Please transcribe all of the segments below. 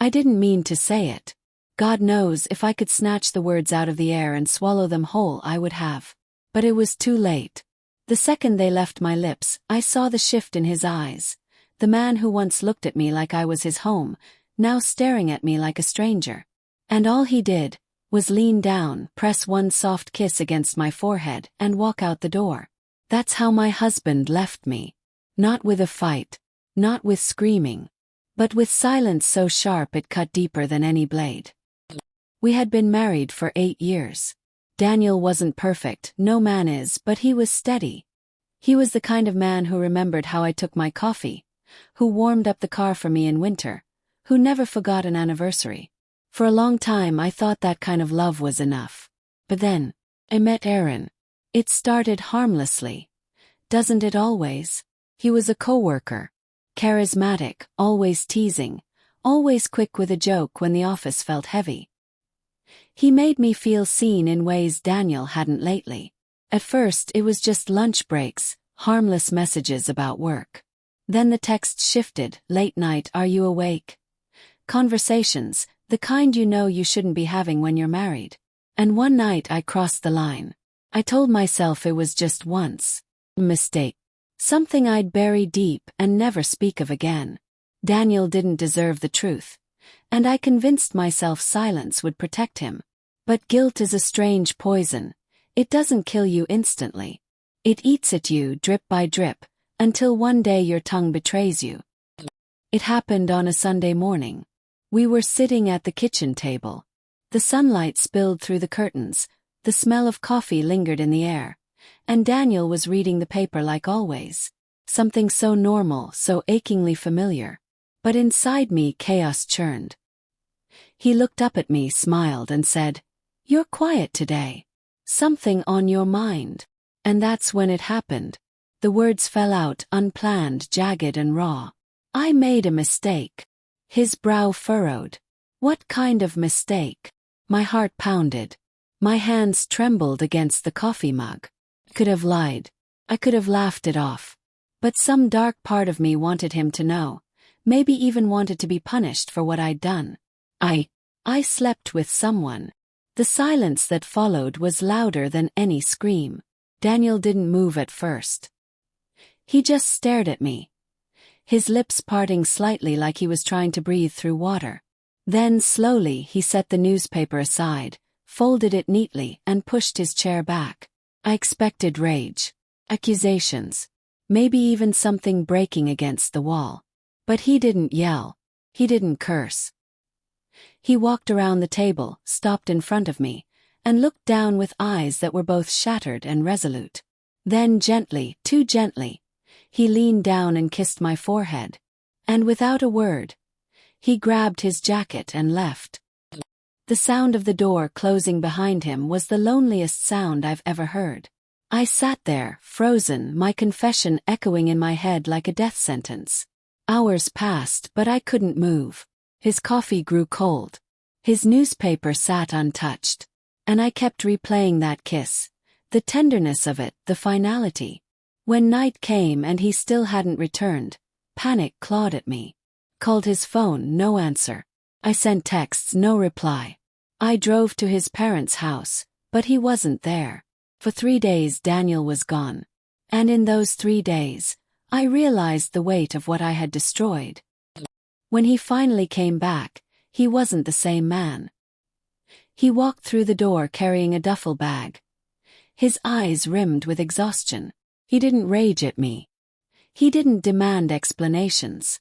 I didn't mean to say it. God knows if I could snatch the words out of the air and swallow them whole I would have. But it was too late. The second they left my lips, I saw the shift in his eyes. The man who once looked at me like I was his home, now staring at me like a stranger. And all he did was lean down, press one soft kiss against my forehead, and walk out the door. That's how my husband left me. Not with a fight, not with screaming, but with silence so sharp it cut deeper than any blade. We had been married for 8 years. Daniel wasn't perfect, no man is, but he was steady. He was the kind of man who remembered how I took my coffee, who warmed up the car for me in winter, who never forgot an anniversary. For a long time I thought that kind of love was enough. But then, I met Aaron. It started harmlessly. Doesn't it always? He was a coworker. Charismatic, always teasing, always quick with a joke when the office felt heavy. He made me feel seen in ways Daniel hadn't lately. At first it was just lunch breaks, harmless messages about work. Then the text shifted, late night, are you awake? Conversations, the kind you know you shouldn't be having when you're married. And one night I crossed the line. I told myself it was just once. A mistake. Something I'd bury deep and never speak of again. Daniel didn't deserve the truth. And I convinced myself silence would protect him. But guilt is a strange poison. It doesn't kill you instantly. It eats at you drip by drip, until one day your tongue betrays you. It happened on a Sunday morning. We were sitting at the kitchen table. The sunlight spilled through the curtains, the smell of coffee lingered in the air, and Daniel was reading the paper like always. Something so normal, so achingly familiar. But inside me chaos churned. He looked up at me, smiled, and said, "You're quiet today. Something on your mind." And that's when it happened. The words fell out, unplanned, jagged and raw. I made a mistake. His brow furrowed. What kind of mistake? My heart pounded. My hands trembled against the coffee mug. I could have lied. I could have laughed it off. But some dark part of me wanted him to know. Maybe even wanted to be punished for what I'd done. I slept with someone. The silence that followed was louder than any scream. Daniel didn't move at first. He just stared at me, his lips parting slightly like he was trying to breathe through water. Then slowly he set the newspaper aside, folded it neatly, and pushed his chair back. I expected rage, accusations, maybe even something breaking against the wall. But he didn't yell. He didn't curse. He walked around the table, stopped in front of me, and looked down with eyes that were both shattered and resolute. Then gently, too gently, he leaned down and kissed my forehead. And without a word, he grabbed his jacket and left. The sound of the door closing behind him was the loneliest sound I've ever heard. I sat there, frozen, my confession echoing in my head like a death sentence. Hours passed, but I couldn't move. His coffee grew cold. His newspaper sat untouched. And I kept replaying that kiss. The tenderness of it, the finality. When night came and he still hadn't returned, panic clawed at me. Called his phone, no answer. I sent texts, no reply. I drove to his parents' house, but he wasn't there. For 3 days Daniel was gone. And in those 3 days, I realized the weight of what I had destroyed. When he finally came back, he wasn't the same man. He walked through the door carrying a duffel bag. His eyes rimmed with exhaustion. He didn't rage at me. He didn't demand explanations.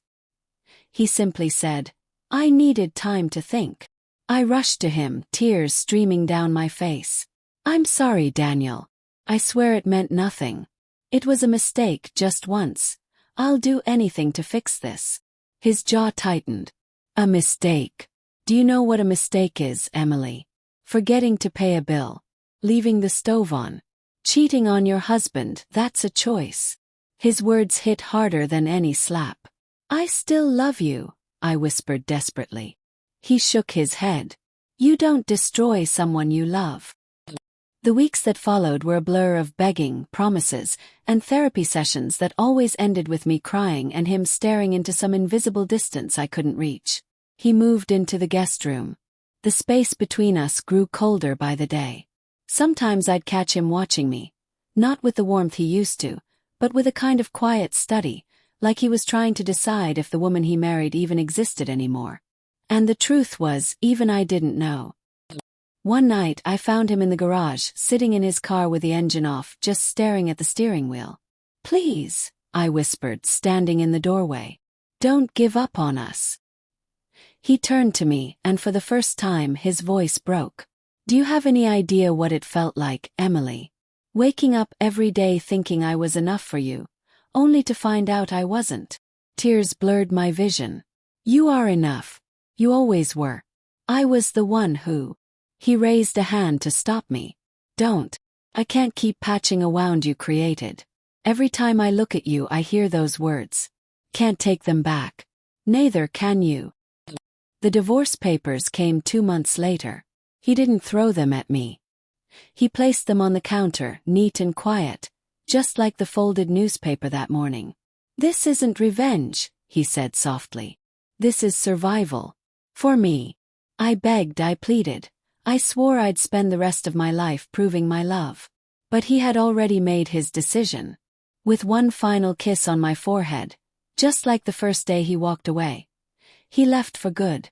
He simply said, "I needed time to think." I rushed to him, tears streaming down my face. "I'm sorry, Daniel. I swear it meant nothing. It was a mistake just once. I'll do anything to fix this." His jaw tightened. "A mistake? Do you know what a mistake is, Emily? Forgetting to pay a bill. Leaving the stove on. Cheating on your husband, that's a choice." His words hit harder than any slap. "I still love you," I whispered desperately. He shook his head. "You don't destroy someone you love." The weeks that followed were a blur of begging, promises, and therapy sessions that always ended with me crying and him staring into some invisible distance I couldn't reach. He moved into the guest room. The space between us grew colder by the day. Sometimes I'd catch him watching me, not with the warmth he used to, but with a kind of quiet study, like he was trying to decide if the woman he married even existed anymore. And the truth was, even I didn't know. One night I found him in the garage, sitting in his car with the engine off, just staring at the steering wheel. "Please," I whispered, standing in the doorway. "Don't give up on us." He turned to me, and for the first time his voice broke. "Do you have any idea what it felt like, Emily? Waking up every day thinking I was enough for you, only to find out I wasn't." Tears blurred my vision. "You are enough. You always were. I was the one who—" He raised a hand to stop me. "Don't. I can't keep patching a wound you created. Every time I look at you I hear those words. Can't take them back. Neither can you." The divorce papers came 2 months later. He didn't throw them at me. He placed them on the counter, neat and quiet, just like the folded newspaper that morning. "This isn't revenge," he said softly. "This is survival. For me." I begged, I pleaded. I swore I'd spend the rest of my life proving my love. But he had already made his decision. With one final kiss on my forehead, just like the first day he walked away, he left for good.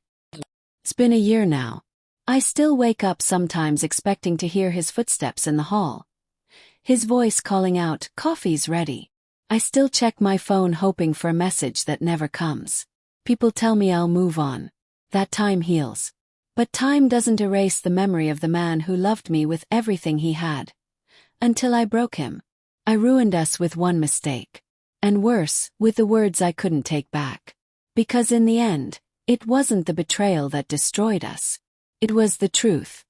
It's been a year now. I still wake up sometimes expecting to hear his footsteps in the hall. His voice calling out, "Coffee's ready." I still check my phone hoping for a message that never comes. People tell me I'll move on, that time heals. But time doesn't erase the memory of the man who loved me with everything he had. Until I broke him. I ruined us with one mistake. And worse, with the words I couldn't take back. Because in the end, it wasn't the betrayal that destroyed us. It was the truth.